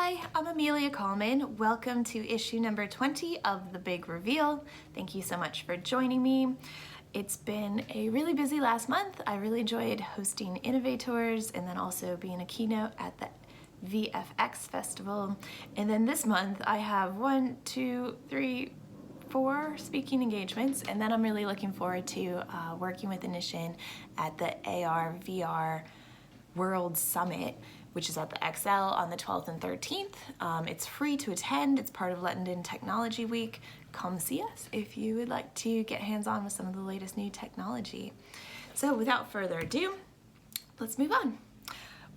Hi, I'm Amelia Kallman. Welcome to issue number 20 of The Big Reveal. Thank you so much for joining me. It's been a really busy last month. I really enjoyed hosting Innovators and then also being a keynote at the VFX Festival. And then this month I have 4 speaking engagements, and then I'm really looking forward to working with Inishin at the AR VR World Summit, which is at the XL on the 12th and 13th. It's free to attend. It's part of London Technology Week. Come see us if you would like to get hands-on with some of the latest new technology. So without further ado, let's move on.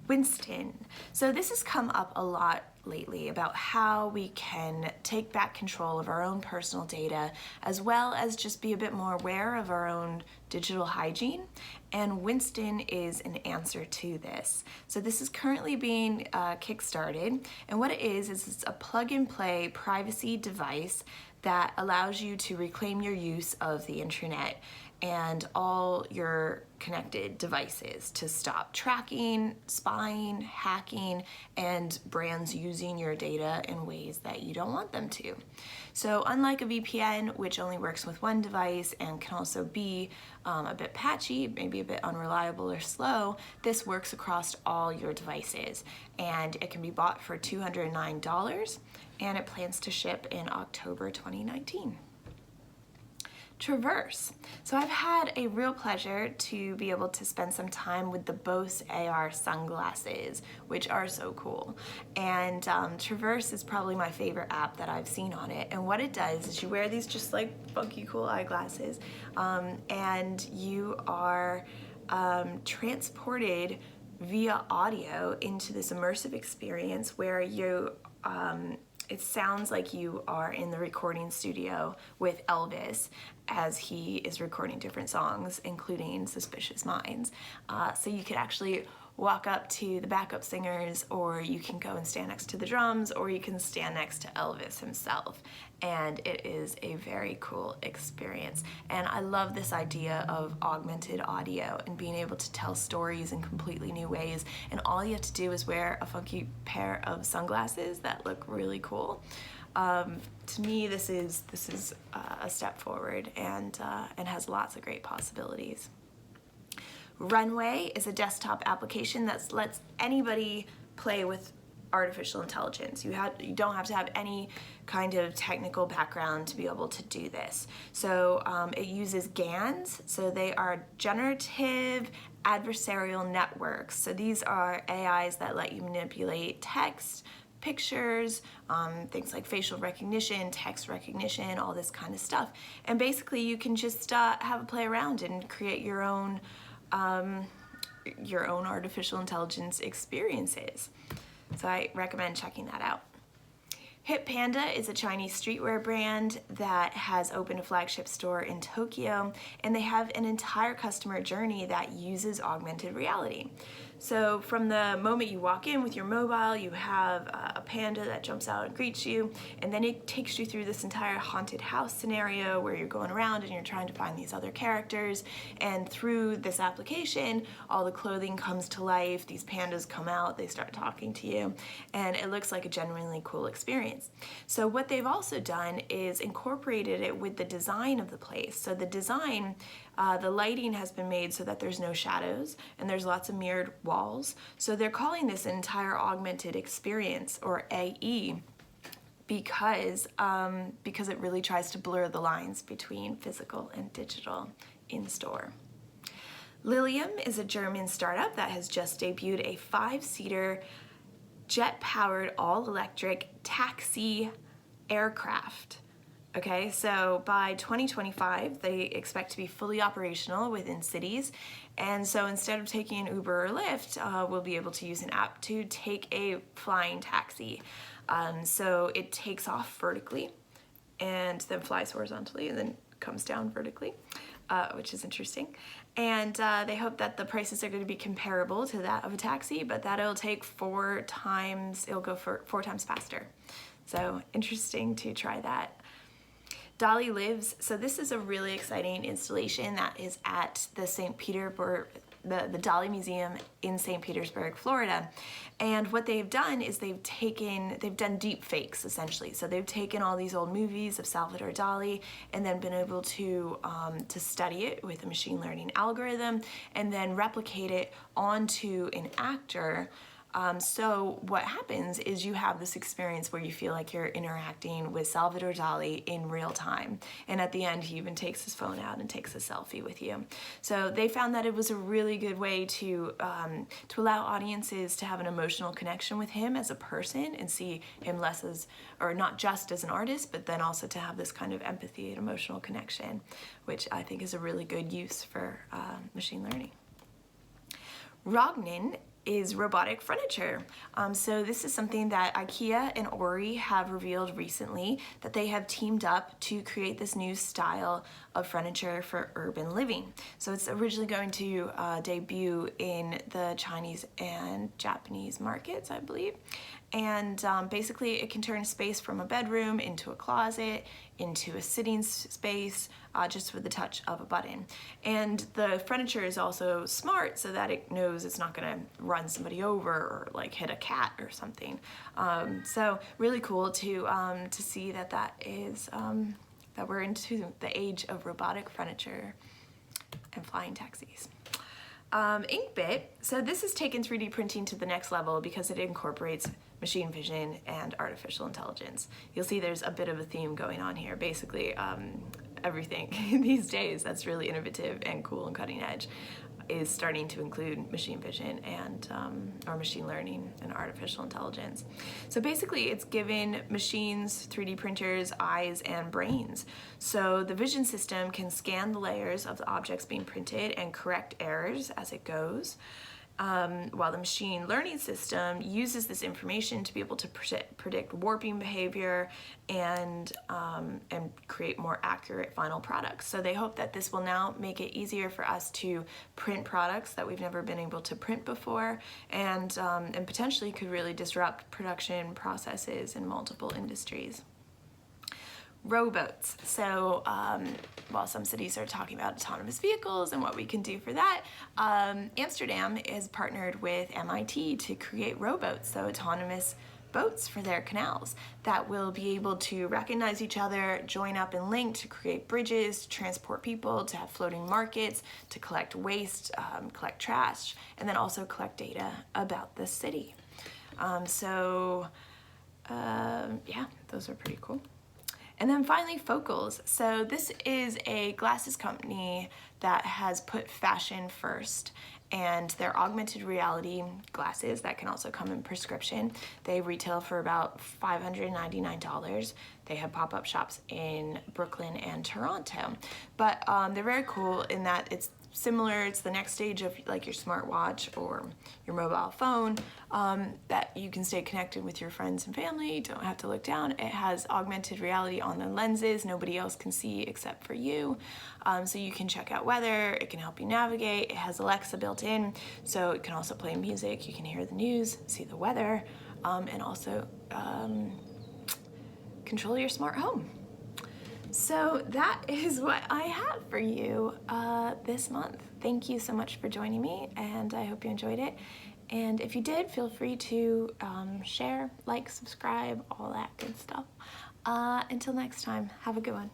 Winston. So this has come up a lot lately about how we can take back control of our own personal data, as well as just be a bit more aware of our own digital hygiene. And Winston is an answer to this. So this is currently being kickstarted, and what it is it's a plug-and-play privacy device that allows you to reclaim your use of the internet and all your connected devices to stop tracking, spying, hacking, and brands using your data in ways that you don't want them to. So unlike a VPN, which only works with one device and can also be a bit patchy, maybe a bit unreliable or slow, this works across all your devices. And it can be bought for $209, and it plans to ship in October 2019. Traverse. So I've had a real pleasure to be able to spend some time with the Bose AR sunglasses, which are so cool. And Traverse is probably my favorite app that I've seen on it. And what it does is you wear these just like funky cool eyeglasses, and you are transported via audio into this immersive experience where you it sounds like you are in the recording studio with Elvis as he is recording different songs, including Suspicious Minds. So you could actually walk up to the backup singers, or you can go and stand next to the drums, or you can stand next to Elvis himself. And it is a very cool experience. And I love this idea of augmented audio and being able to tell stories in completely new ways. And all you have to do is wear a funky pair of sunglasses that look really cool. To me, this is a step forward and has lots of great possibilities. Runway is a desktop application that lets anybody play with artificial intelligence. You don't have to have any kind of technical background to be able to do this. So it uses GANs, so they are generative adversarial networks. So these are AIs that let you manipulate text, pictures, things like facial recognition, text recognition, all this kind of stuff. And basically you can just have a play around and create your own artificial intelligence experiences. So I recommend checking that out. Hipanda is a Chinese streetwear brand that has opened a flagship store in Tokyo, and they have an entire customer journey that uses augmented reality. So from the moment you walk in with your mobile, you have a panda that jumps out and greets you, and then it takes you through this entire haunted house scenario where you're going around and you're trying to find these other characters. And through this application, all the clothing comes to life, these pandas come out, they start talking to you, and it looks like a genuinely cool experience. So what they've also done is incorporated it with the design of the place. So the design, the lighting has been made so that there's no shadows and there's lots of mirrored walls. So they're calling this an entire augmented experience, or AE, because it really tries to blur the lines between physical and digital in store. Lilium is a German startup that has just debuted a 5-seater jet-powered all-electric taxi aircraft. Okay, so by 2025, they expect to be fully operational within cities. And so instead of taking an Uber or Lyft, we'll be able to use an app to take a flying taxi. So it takes off vertically and then flies horizontally and then comes down vertically, which is interesting. And they hope that the prices are going to be comparable to that of a taxi, but that it'll take 4 times, it'll go for 4 times faster. So interesting to try that. Dali Lives. So this is a really exciting installation that is at the St. Petersburg the Dali Museum in St. Petersburg, Florida. And what they've done is they've done deep fakes, essentially. So they've taken all these old movies of Salvador Dali and then been able to study it with a machine learning algorithm and then replicate it onto an actor. So what happens is you have this experience where you feel like you're interacting with Salvador Dali in real time. And at the end, he even takes his phone out and takes a selfie with you. So they found that it was a really good way to allow audiences to have an emotional connection with him as a person and see him less as, or not just as an artist, but then also to have this kind of empathy and emotional connection, which I think is a really good use for machine learning. Rognan is robotic furniture. So this is something that IKEA and Ori have revealed recently, that they have teamed up to create this new style of furniture for urban living. So it's originally going to debut in the Chinese and Japanese markets, I believe. And basically it can turn space from a bedroom into a closet, into a sitting space, just with the touch of a button. And the furniture is also smart so that it knows it's not gonna run somebody over or like hit a cat or something. So really cool to see that is, that we're into the age of robotic furniture and flying taxis. Inkbit, so this has taken 3D printing to the next level because it incorporates machine vision and artificial intelligence. You'll see there's a bit of a theme going on here. Basically, everything these days that's really innovative and cool and cutting edge is starting to include machine vision and or machine learning and artificial intelligence. So basically it's given machines, 3D printers, eyes and brains. So the vision system can scan the layers of the objects being printed and correct errors as it goes. While the machine learning system uses this information to be able to predict warping behavior and create more accurate final products. So they hope that this will now make it easier for us to print products that we've never been able to print before, and potentially could really disrupt production processes in multiple industries. Roboats. So while some cities are talking about autonomous vehicles and what we can do for that, Amsterdam is partnered with MIT to create roboats, so autonomous boats for their canals that will be able to recognize each other, join up and link to create bridges, to transport people, to have floating markets, to collect waste, collect trash, and then also collect data about the city. Yeah, those are pretty cool. And then finally, Focals. So this is a glasses company that has put fashion first, and they're augmented reality glasses that can also come in prescription. They retail for about $599. They have pop-up shops in Brooklyn and Toronto. But they're very cool in that it's similar, it's the next stage of like your smartwatch or your mobile phone, that you can stay connected with your friends and family, you don't have to look down. It has augmented reality on the lenses, nobody else can see except for you. So you can check out weather, it can help you navigate, it has Alexa built in, so it can also play music, you can hear the news, see the weather, and also control your smart home. So that is what I have for you this month. Thank you so much for joining me, and I hope you enjoyed it. And if you did, feel free to share, like, subscribe, all that good stuff. Until next time, have a good one.